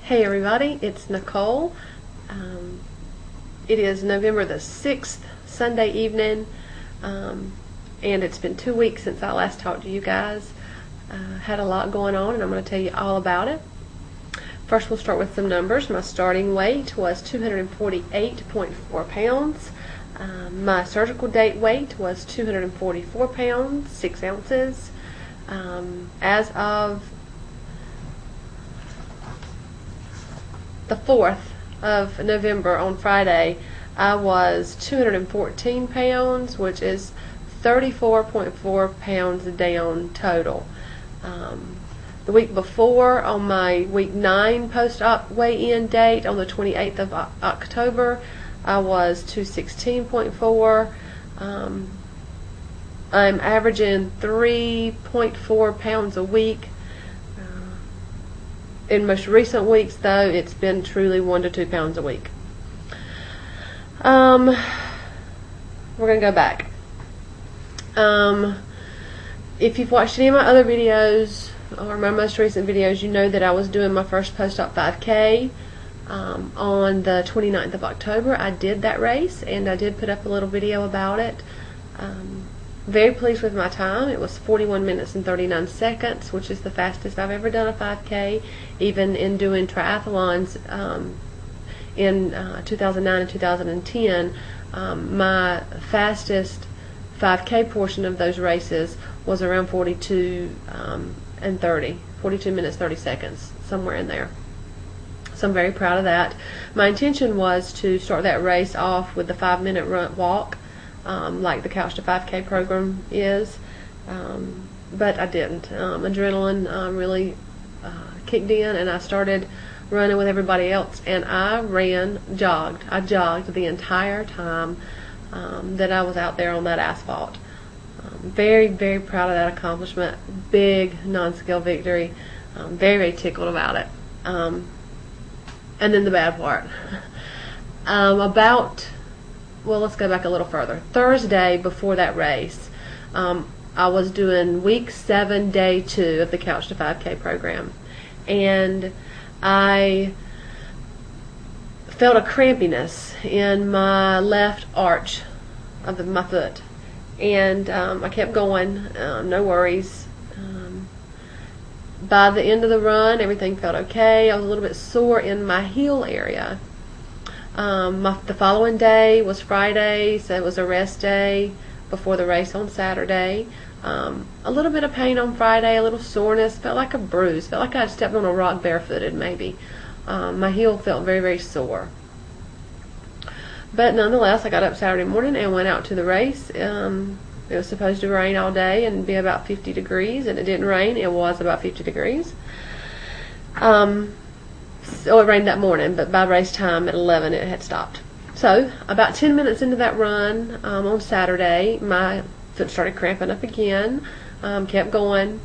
Hey everybody, it's Nicole. It is November the 6th, Sunday evening, and it's been 2 weeks since I last talked to you guys. Had a lot going on, and I'm going to tell you all about it. First, we'll start with some numbers. My starting weight was 248.4 pounds. My surgical date weight was 244 pounds, 6 ounces. As of the 4th of November, on Friday, I was 214 pounds, which is 34.4 pounds down total. The week before, on my week 9 post-op weigh-in date, on the 28th of October, I was 216.4. I'm averaging 3.4 pounds a week. In most recent weeks, though, it's been truly 1 to 2 pounds a week. We're going to go back. If you've watched any of my other videos, or my most recent videos, you know that I was doing my first post-op 5K on the 29th of October. I did that race, and I did put up a little video about it. Very pleased with my time. It was 41 minutes and 39 seconds, which is the fastest I've ever done a 5K. Even in doing triathlons in 2009 and 2010, my fastest 5K portion of those races was around 42 minutes 30 seconds, somewhere in there. So I'm very proud of that. My intention was to start that race off with the 5-minute run walk, like the Couch to 5K program is, but I didn't. Adrenaline really kicked in, and I started running with everybody else, and I jogged the entire time that I was out there on that asphalt. Very, very proud of that accomplishment. Big non-scale victory. Very, very tickled about it. And then the bad part. Well, let's go back a little further. Thursday before that race, I was doing week 7, day 2 of the Couch to 5K program, and I felt a crampiness in my left arch of my foot, and I kept going, no worries. By the end of the run, everything felt okay. I was a little bit sore in my heel area. The following day was Friday, so it was a rest day before the race on Saturday. A little bit of pain on Friday, a little soreness, felt like a bruise, felt like I had stepped on a rock barefooted maybe. My heel felt very, very sore. But nonetheless, I got up Saturday morning and went out to the race. It was supposed to rain all day and be about 50 degrees, and it didn't rain. It was about 50 degrees. So it rained that morning, but by race time at 11 it had stopped. So about 10 minutes into that run on Saturday, my foot started cramping up again. Kept going,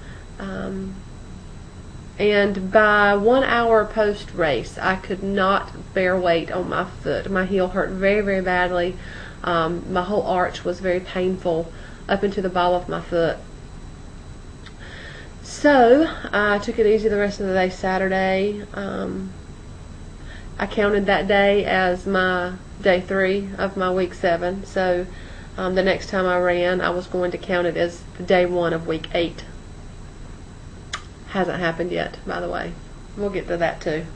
and by 1 hour post race, I could not bear weight on my foot. My heel hurt very, very badly. My whole arch was very painful up into the ball of my foot. So I took it easy the rest of the day Saturday. I counted that day as my day 3 of my week 7. So the next time I ran, I was going to count it as the day 1 of week 8. Hasn't happened yet, by the way. We'll get to that too.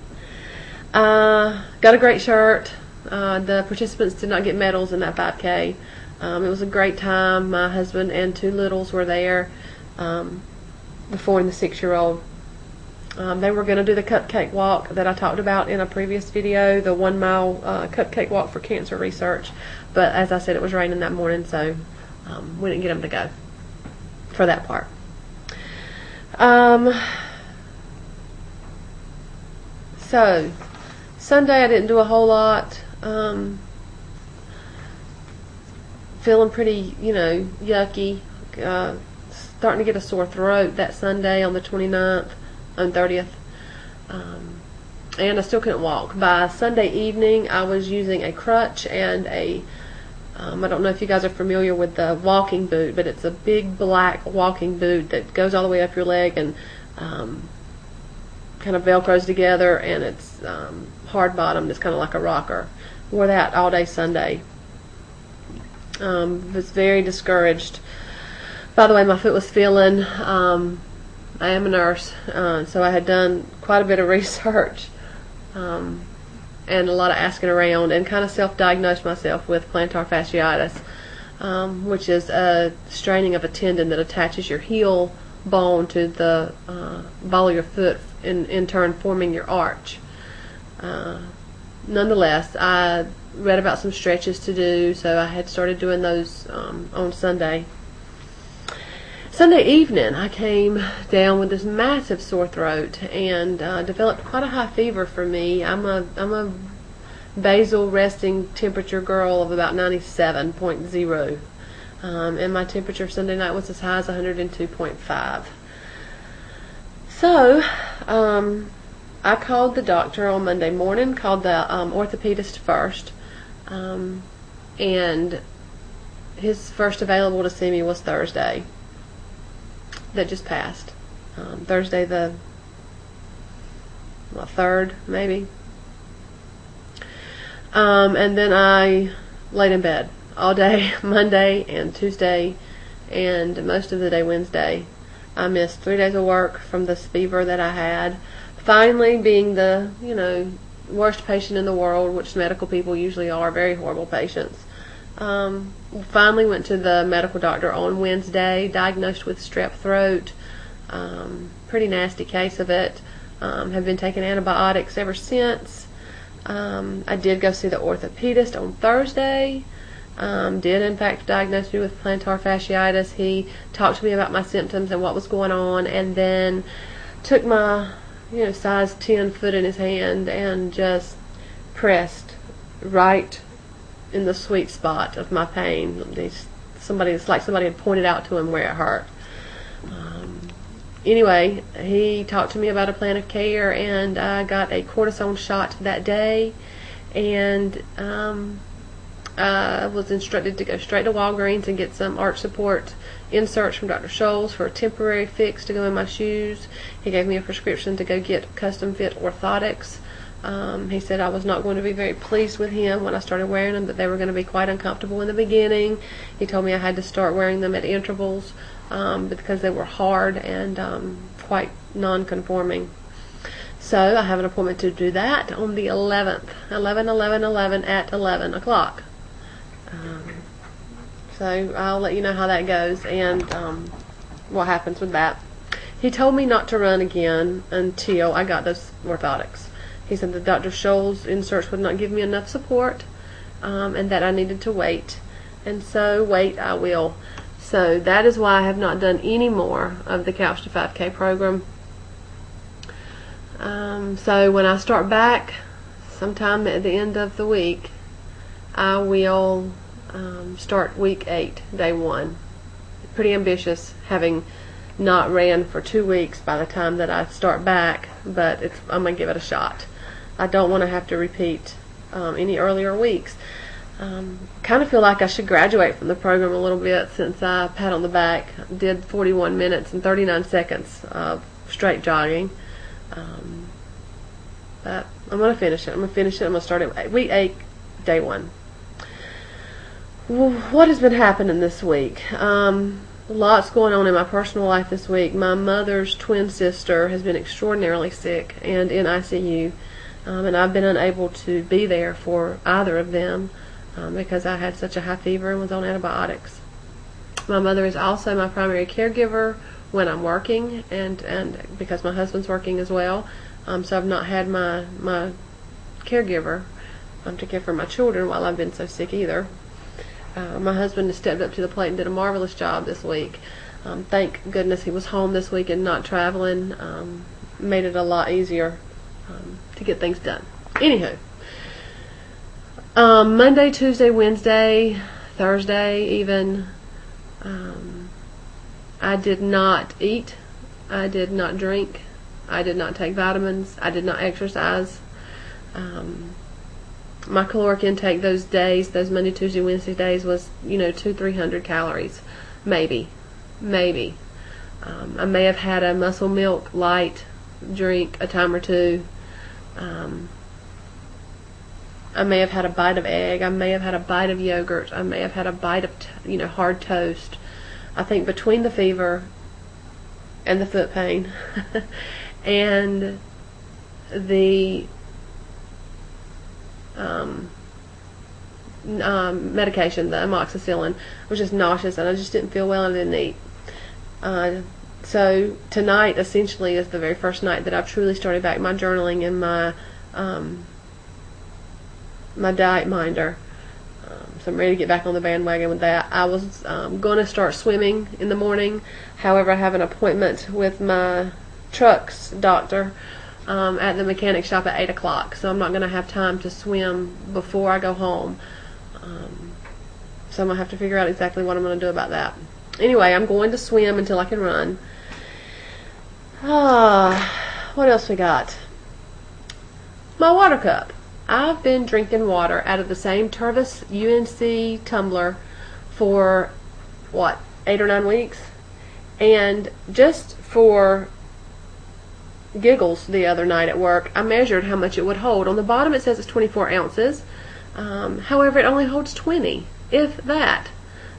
Got a great shirt. The participants did not get medals in that 5K. It was a great time. My husband and 2 littles were there, the 4 and the 6-year-old. They were going to do the cupcake walk that I talked about in a previous video, the 1 mile cupcake walk for cancer research. But as I said, it was raining that morning, so we didn't get them to go for that part. So Sunday I didn't do a whole lot. Feeling pretty, yucky. Starting to get a sore throat that Sunday on the 29th, on 30th. And I still couldn't walk. By Sunday evening, I was using a crutch and I don't know if you guys are familiar with the walking boot, but it's a big black walking boot that goes all the way up your leg, and kind of velcros together, and it's hard bottomed. It's kind of like a rocker. Wore that all day Sunday. Was very discouraged by the way my foot was feeling. I am a nurse, so I had done quite a bit of research and a lot of asking around, and kind of self-diagnosed myself with plantar fasciitis, which is a straining of a tendon that attaches your heel bone to the ball of your foot, in turn forming your arch. Nonetheless, I read about some stretches to do, so I had started doing those on Sunday. Sunday evening, I came down with this massive sore throat and developed quite a high fever for me. I'm a basal resting temperature girl of about 97.0, and my temperature Sunday night was as high as 102.5. So I called the doctor on Monday morning, called the orthopedist first, and his first available to see me was Thursday. That just passed. Thursday the 3rd, maybe. And then I laid in bed all day Monday and Tuesday and most of the day Wednesday. I missed 3 days of work from this fever that I had. Finally, being the, worst patient in the world, which medical people usually are, very horrible patients. Finally went to the medical doctor on Wednesday, diagnosed with strep throat. Pretty nasty case of it. Have been taking antibiotics ever since. I did go see the orthopedist on Thursday. Did in fact diagnose me with plantar fasciitis. He talked to me about my symptoms and what was going on, and then took my size 10 foot in his hand and just pressed right in the sweet spot of my pain. It's like somebody had pointed out to him where it hurt. Anyway, he talked to me about a plan of care, and I got a cortisone shot that day, and I was instructed to go straight to Walgreens and get some arch support inserts from Dr. Scholl's for a temporary fix to go in my shoes. He gave me a prescription to go get custom fit orthotics. He said I was not going to be very pleased with him when I started wearing them, that they were going to be quite uncomfortable in the beginning. He told me I had to start wearing them at intervals because they were hard and quite non-conforming. So I have an appointment to do that on the 11th, 11/11/11 at 11 o'clock. So I'll let you know how that goes and what happens with that. He told me not to run again until I got those orthotics. He said that Dr. Scholl's inserts would not give me enough support, and that I needed to wait. And so wait I will. So that is why I have not done any more of the Couch to 5K program. So when I start back sometime at the end of the week, I will start week 8, day 1. Pretty ambitious, having not ran for 2 weeks by the time that I start back, but I'm going to give it a shot. I don't want to have to repeat any earlier weeks. Kind of feel like I should graduate from the program a little bit, since I, pat on the back, did 41 minutes and 39 seconds of straight jogging. But I'm going to finish it. I'm going to start at week 8, day 1. Well, what has been happening this week? Lots going on in my personal life this week. My mother's twin sister has been extraordinarily sick and in ICU, and I've been unable to be there for either of them because I had such a high fever and was on antibiotics. My mother is also my primary caregiver when I'm working, and because my husband's working as well, so I've not had my caregiver to care for my children while I've been so sick either. My husband has stepped up to the plate and did a marvelous job this week. Thank goodness he was home this week and not traveling. Made it a lot easier to get things done. Anywho, Monday, Tuesday, Wednesday, Thursday even, I did not eat, I did not drink, I did not take vitamins, I did not exercise. My caloric intake those days, those Monday, Tuesday, Wednesday days, was 200-300 calories, maybe. I may have had a Muscle Milk Light drink a time or two. I may have had a bite of egg. I may have had a bite of yogurt. I may have had a bite of hard toast. I think between the fever and the foot pain and the medication, the amoxicillin, was just nauseous, and I just didn't feel well and I didn't eat. So tonight essentially is the very first night that I've truly started back my journaling and my my diet minder. So I'm ready to get back on the bandwagon with that. I was going to start swimming in the morning. However, I have an appointment with my truck's doctor at the mechanic shop at 8 o'clock. So I'm not going to have time to swim before I go home. So I'm going to have to figure out exactly what I'm going to do about that. Anyway, I'm going to swim until I can run. What else we got? My water cup. I've been drinking water out of the same Tervis UNC tumbler for, 8 or 9 weeks? And just for giggles the other night at work, I measured how much it would hold. On the bottom it says it's 24 ounces. However, it only holds 20, if that.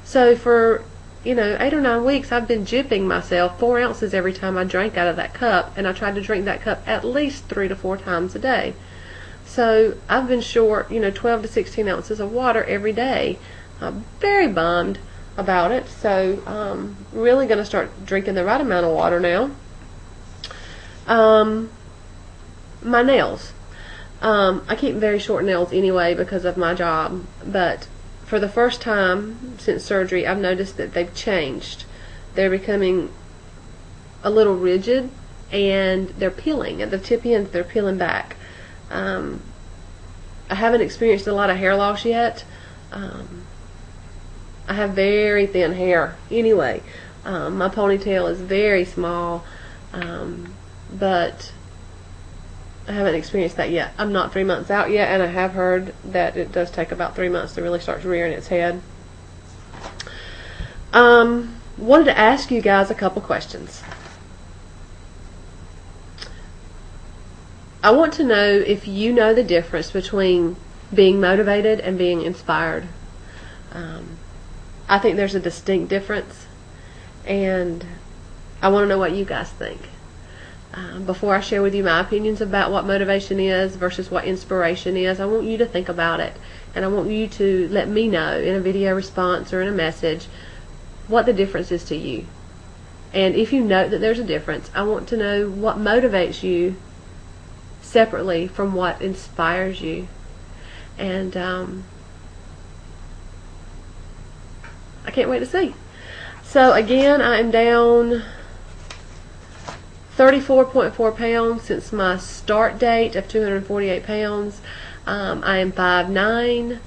So for 8 or 9 weeks, I've been gypping myself 4 ounces every time I drank out of that cup, and I tried to drink that cup at least 3 to 4 times a day. So I've been short, 12 to 16 ounces of water every day. I'm very bummed about it. So really going to start drinking the right amount of water now. My nails. I keep very short nails anyway because of my job, but for the first time since surgery, I've noticed that they've changed. They're becoming a little rigid, and they're peeling. At the tip ends, they're peeling back. I haven't experienced a lot of hair loss yet. I have very thin hair anyway. My ponytail is very small, but I haven't experienced that yet. I'm not 3 months out yet, and I have heard that it does take about 3 months to really start rearing its head. Wanted to ask you guys a couple questions. I want to know if you know the difference between being motivated and being inspired. I think there's a distinct difference, and I want to know what you guys think. Before I share with you my opinions about what motivation is versus what inspiration is, I want you to think about it, and I want you to let me know in a video response or in a message what the difference is to you. And if you note that there's a difference, I want to know what motivates you separately from what inspires you. And I can't wait to see. So again, I am down 34.4 pounds since my start date of 248 pounds. I am 5'9".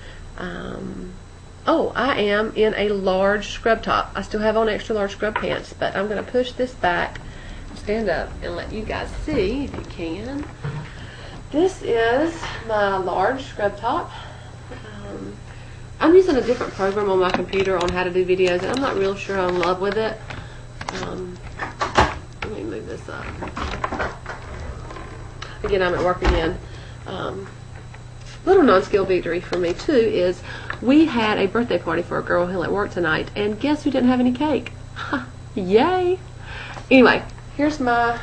I am in a large scrub top. I still have on extra large scrub pants, but I'm going to push this back, stand up, and let you guys see if you can. This is my large scrub top. I'm using a different program on my computer on how to do videos, and I'm not real sure I'm in love with it. Let me move this up. Again, I'm at work again. Little non-skill victory for me too is we had a birthday party for a girl who at work tonight, and guess who didn't have any cake? Yay! Anyway, here's my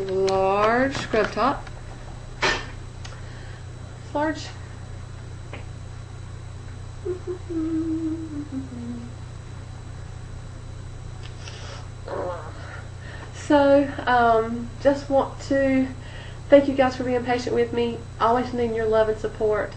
large scrub top. Large. So, just want to thank you guys for being patient with me. Always needing your love and support.